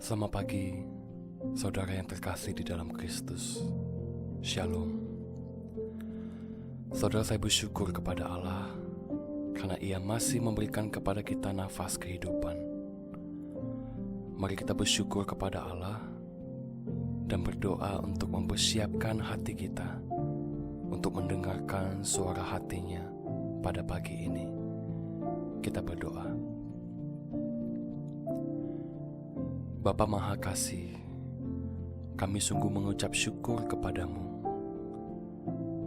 Selamat pagi, saudara yang terkasih di dalam Kristus. Shalom. Saudara, saya bersyukur kepada Allah karena Ia masih memberikan kepada kita nafas kehidupan. Mari kita bersyukur kepada Allah dan berdoa untuk mempersiapkan hati kita untuk mendengarkan suara hatinya pada pagi ini. Kita berdoa. Bapa Maha Kasih, kami sungguh mengucap syukur kepadamu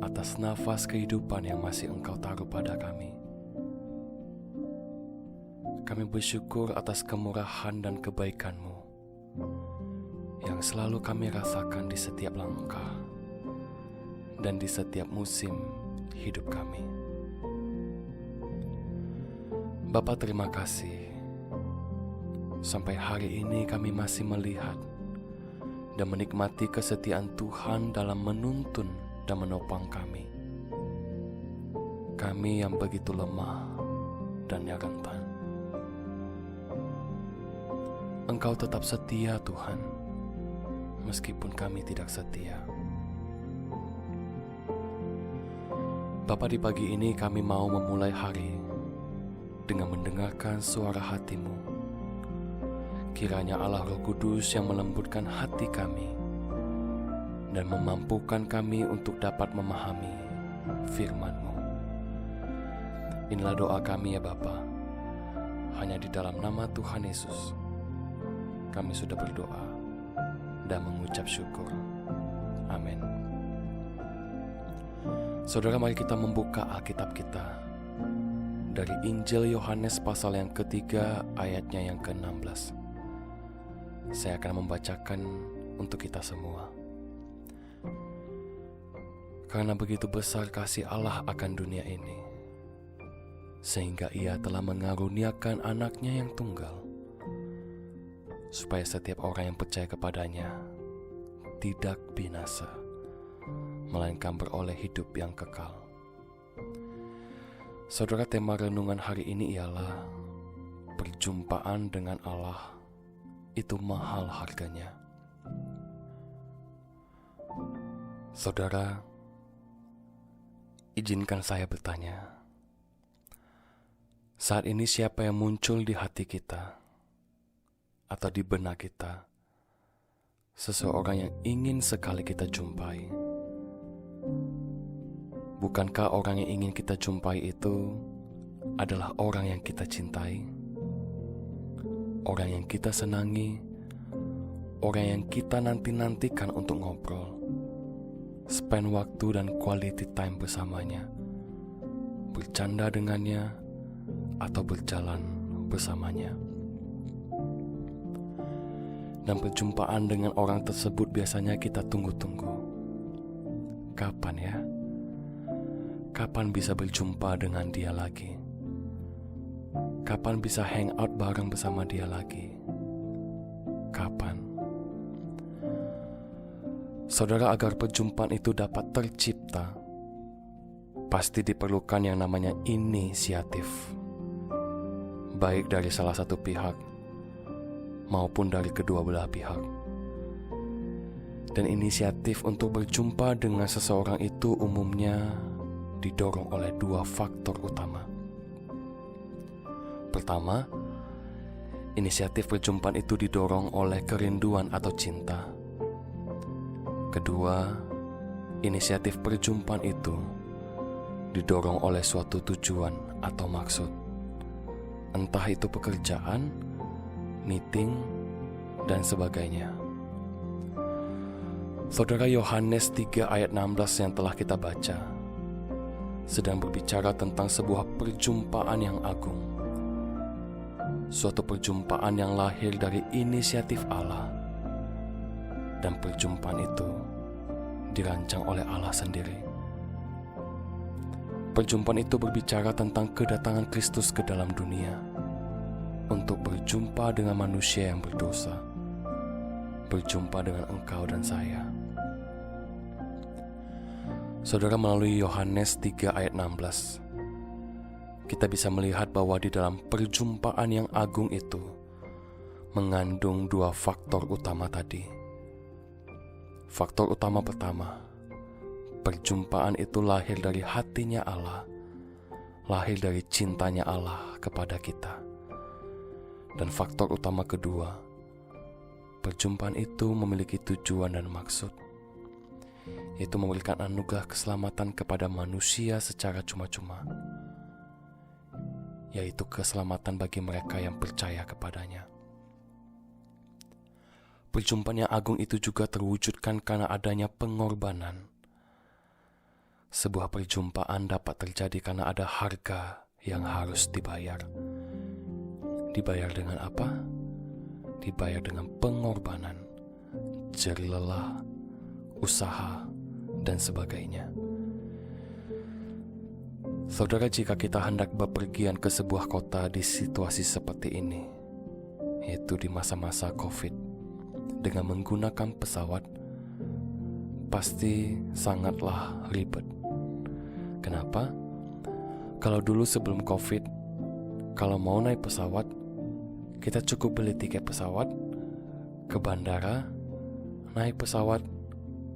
atas nafas kehidupan yang masih Engkau taruh pada kami. Kami bersyukur atas kemurahan dan kebaikan-Mu yang selalu kami rasakan di setiap langkah dan di setiap musim hidup kami. Bapa, terima kasih. Sampai hari ini kami masih melihat dan menikmati kesetiaan Tuhan dalam menuntun dan menopang kami. Kami yang begitu lemah dan yang rentan. Engkau tetap setia, Tuhan, meskipun kami tidak setia. Bapa, di pagi ini kami mau memulai hari dengan mendengarkan suara hati-Mu. Kiranya Allah Roh Kudus yang melembutkan hati kami dan memampukan kami untuk dapat memahami firman-Mu. Inilah doa kami ya Bapa. Hanya di dalam nama Tuhan Yesus kami sudah berdoa dan mengucap syukur. Amin. Saudara, mari kita membuka Alkitab kita dari Injil Yohanes pasal yang ketiga ayatnya yang ke-16. Saya akan membacakan untuk kita semua. Karena begitu besar kasih Allah akan dunia ini, sehingga Ia telah mengaruniakan anaknya yang tunggal, supaya setiap orang yang percaya kepadanya tidak binasa, melainkan beroleh hidup yang kekal. Saudara, tema renungan hari ini ialah perjumpaan dengan Allah itu mahal harganya. Saudara, izinkan saya bertanya, saat ini siapa yang muncul di hati kita atau di benak kita, seseorang yang ingin sekali kita jumpai? Bukankah orang yang ingin kita jumpai itu adalah orang yang kita cintai? Orang yang kita senangi, orang yang kita nanti-nantikan untuk ngobrol, spend waktu dan quality time bersamanya, bercanda dengannya, atau berjalan bersamanya. Dan perjumpaan dengan orang tersebut biasanya kita tunggu-tunggu. Kapan ya? Kapan bisa berjumpa dengan dia lagi? Kapan bisa hang out bareng bersama dia lagi? Kapan? Saudara, agar perjumpaan itu dapat tercipta, pasti diperlukan yang namanya inisiatif, baik dari salah satu pihak maupun dari kedua belah pihak. Dan inisiatif untuk berjumpa dengan seseorang itu umumnya didorong oleh dua faktor utama. Pertama, inisiatif perjumpaan itu didorong oleh kerinduan atau cinta. Kedua, inisiatif perjumpaan itu didorong oleh suatu tujuan atau maksud. Entah itu pekerjaan, meeting, dan sebagainya. Saudara, Yohanes 3 ayat 16 yang telah kita baca sedang berbicara tentang sebuah perjumpaan yang agung. Suatu perjumpaan yang lahir dari inisiatif Allah. Dan perjumpaan itu dirancang oleh Allah sendiri. Perjumpaan itu berbicara tentang kedatangan Kristus ke dalam dunia untuk berjumpa dengan manusia yang berdosa, berjumpa dengan engkau dan saya. Saudara, melalui Yohanes 3 ayat 16, kita bisa melihat bahwa di dalam perjumpaan yang agung itu mengandung dua faktor utama tadi. Faktor utama pertama, perjumpaan itu lahir dari hatinya Allah, lahir dari cintanya Allah kepada kita. Dan faktor utama kedua, perjumpaan itu memiliki tujuan dan maksud, yaitu memberikan anugerah keselamatan kepada manusia secara cuma-cuma, yaitu keselamatan bagi mereka yang percaya kepadanya. Perjumpaan yang agung itu juga terwujudkan karena adanya pengorbanan. Sebuah perjumpaan dapat terjadi karena ada harga yang harus dibayar. Dibayar dengan apa? Dibayar dengan pengorbanan, jerih lelah, usaha, dan sebagainya. Saudara, jika kita hendak bepergian ke sebuah kota di situasi seperti ini, yaitu di masa-masa COVID, dengan menggunakan pesawat, pasti sangatlah ribet. Kenapa? Kalau dulu sebelum COVID, kalau mau naik pesawat, kita cukup beli tiket pesawat, ke bandara, naik pesawat,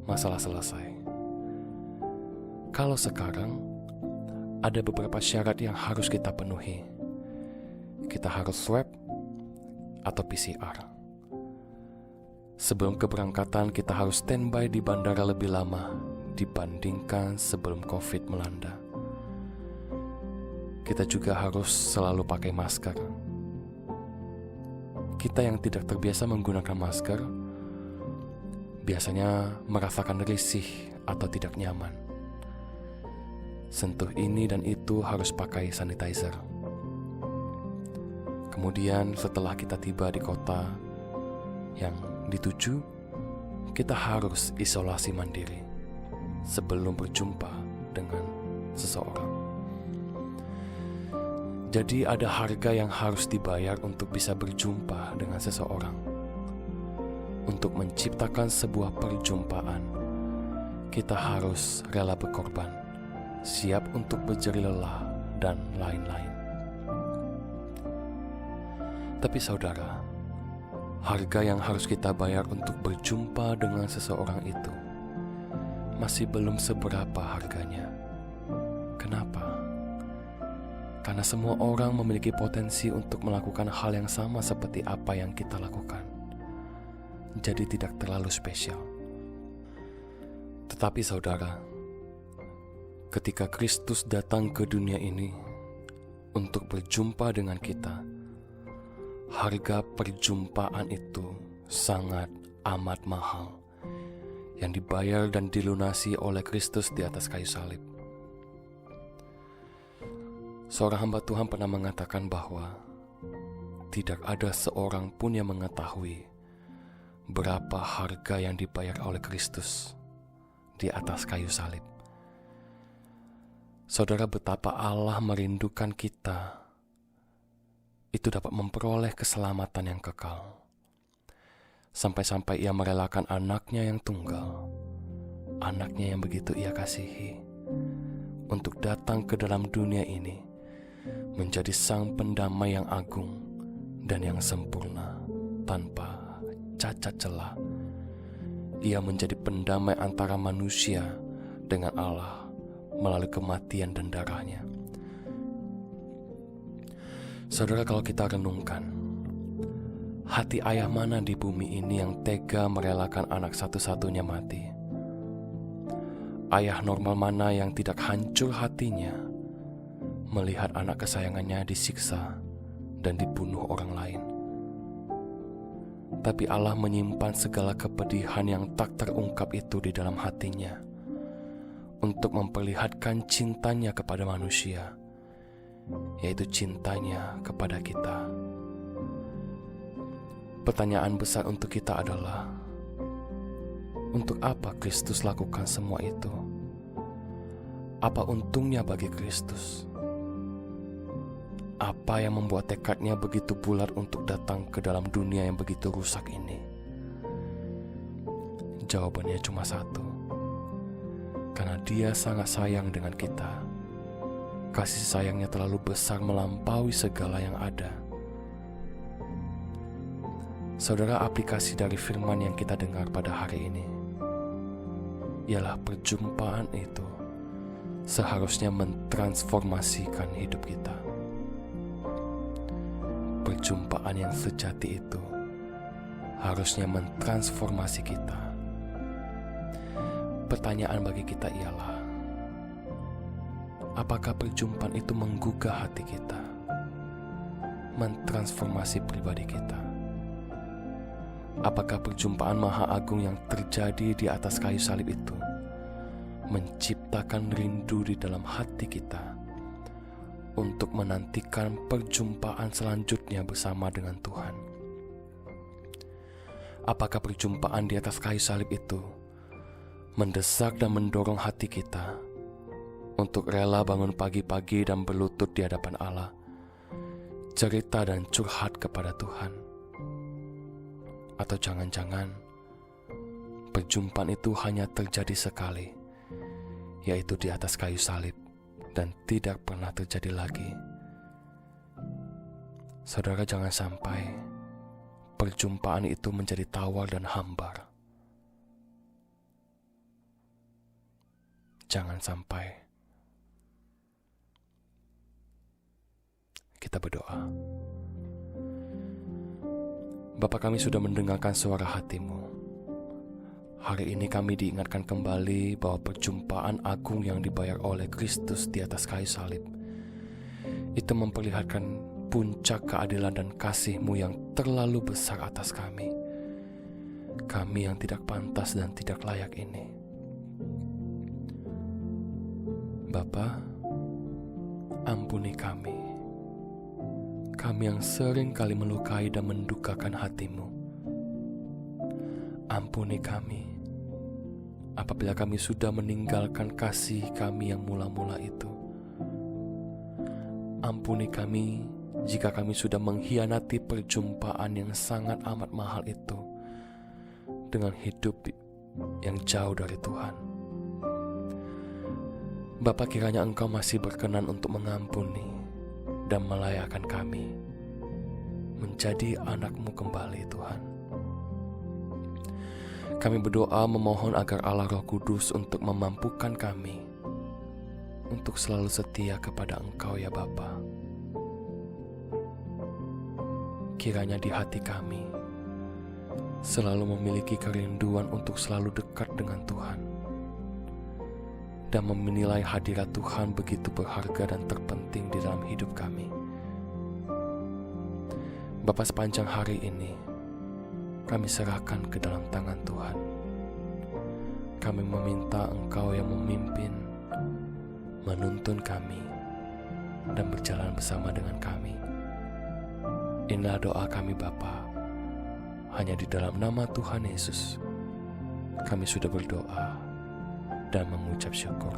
masalah selesai. Kalau sekarang, ada beberapa syarat yang harus kita penuhi. Kita harus swab atau PCR. Sebelum keberangkatan, kita harus standby di bandara lebih lama dibandingkan sebelum COVID melanda. Kita juga harus selalu pakai masker. Kita yang tidak terbiasa menggunakan masker biasanya merasakan risih atau tidak nyaman. Sentuh ini dan itu harus pakai sanitizer. Kemudian setelah kita tiba di kota yang dituju, kita harus isolasi mandiri sebelum berjumpa dengan seseorang. Jadi ada harga yang harus dibayar untuk bisa berjumpa dengan seseorang. Untuk menciptakan sebuah perjumpaan, kita harus rela berkorban, siap untuk berjerih lelah, dan lain-lain. Tapi saudara, harga yang harus kita bayar untuk berjumpa dengan seseorang itu masih belum seberapa harganya. Kenapa? Karena semua orang memiliki potensi untuk melakukan hal yang sama seperti apa yang kita lakukan. Jadi tidak terlalu spesial. Tetapi saudara, ketika Kristus datang ke dunia ini untuk berjumpa dengan kita, harga perjumpaan itu sangat amat mahal yang dibayar dan dilunasi oleh Kristus di atas kayu salib. Seorang hamba Tuhan pernah mengatakan bahwa tidak ada seorang pun yang mengetahui berapa harga yang dibayar oleh Kristus di atas kayu salib. Saudara, betapa Allah merindukan kita itu dapat memperoleh keselamatan yang kekal. Sampai-sampai ia merelakan anaknya yang tunggal, anaknya yang begitu ia kasihi, untuk datang ke dalam dunia ini, menjadi sang pendamai yang agung dan yang sempurna, tanpa cacat celah. Ia menjadi pendamai antara manusia dengan Allah melalui kematian dan darahnya. Saudara, kalau kita renungkan, hati ayah mana di bumi ini yang tega merelakan anak satu-satunya mati? Ayah normal mana yang tidak hancur hatinya melihat anak kesayangannya disiksa dan dibunuh orang lain? Tapi Allah menyimpan segala kepedihan yang tak terungkap itu di dalam hatinya untuk memperlihatkan cintanya kepada manusia, yaitu cintanya kepada kita. Pertanyaan besar untuk kita adalah, untuk apa Kristus lakukan semua itu? Apa untungnya bagi Kristus? Apa yang membuat tekadnya begitu bulat untuk datang ke dalam dunia yang begitu rusak ini? Jawabannya cuma satu. Karena Dia sangat sayang dengan kita. kasih sayangnya terlalu besar melampaui segala yang ada. Saudara, aplikasi dari firman yang kita dengar pada hari ini ialah perjumpaan itu seharusnya mentransformasikan hidup kita. Perjumpaan yang sejati itu harusnya mentransformasi kita. Pertanyaan bagi kita ialah, apakah perjumpaan itu menggugah hati kita, mentransformasi pribadi kita? Apakah perjumpaan Maha Agung yang terjadi di atas kayu salib itu menciptakan rindu di dalam hati kita untuk menantikan perjumpaan selanjutnya bersama dengan Tuhan? Apakah perjumpaan di atas kayu salib itu mendesak dan mendorong hati kita untuk rela bangun pagi-pagi dan berlutut di hadapan Allah, cerita dan curhat kepada Tuhan? Atau jangan-jangan perjumpaan itu hanya terjadi sekali, yaitu di atas kayu salib, dan tidak pernah terjadi lagi? Saudara, jangan sampai perjumpaan itu menjadi tawar dan hambar. Jangan sampai. Kita berdoa. Bapa, kami sudah mendengarkan suara hati-Mu. Hari ini kami diingatkan kembali bahwa perjumpaan agung yang dibayar oleh Kristus di atas kayu salib itu memperlihatkan puncak keadilan dan kasih-Mu yang terlalu besar atas kami. Kami yang tidak pantas dan tidak layak ini. Bapa, ampuni kami. Kami yang sering kali melukai dan mendukakan hati-Mu. Ampuni kami apabila kami sudah meninggalkan kasih kami yang mula-mula itu. Ampuni kami jika kami sudah mengkhianati perjumpaan yang sangat amat mahal itu dengan hidup yang jauh dari Tuhan. Bapa, kiranya Engkau masih berkenan untuk mengampuni dan melayakkan kami menjadi anak-Mu kembali, Tuhan. Kami berdoa memohon agar Allah Roh Kudus untuk memampukan kami untuk selalu setia kepada Engkau, ya Bapa. Kiranya di hati kami selalu memiliki kerinduan untuk selalu dekat dengan Tuhan dan menilai hadirat Tuhan begitu berharga dan terpenting di dalam hidup kami. Bapa, sepanjang hari ini kami serahkan ke dalam tangan Tuhan. Kami meminta Engkau yang memimpin, menuntun kami, dan berjalan bersama dengan kami. Inilah doa kami Bapa. Hanya di dalam nama Tuhan Yesus kami sudah berdoa dan mengucap syukur.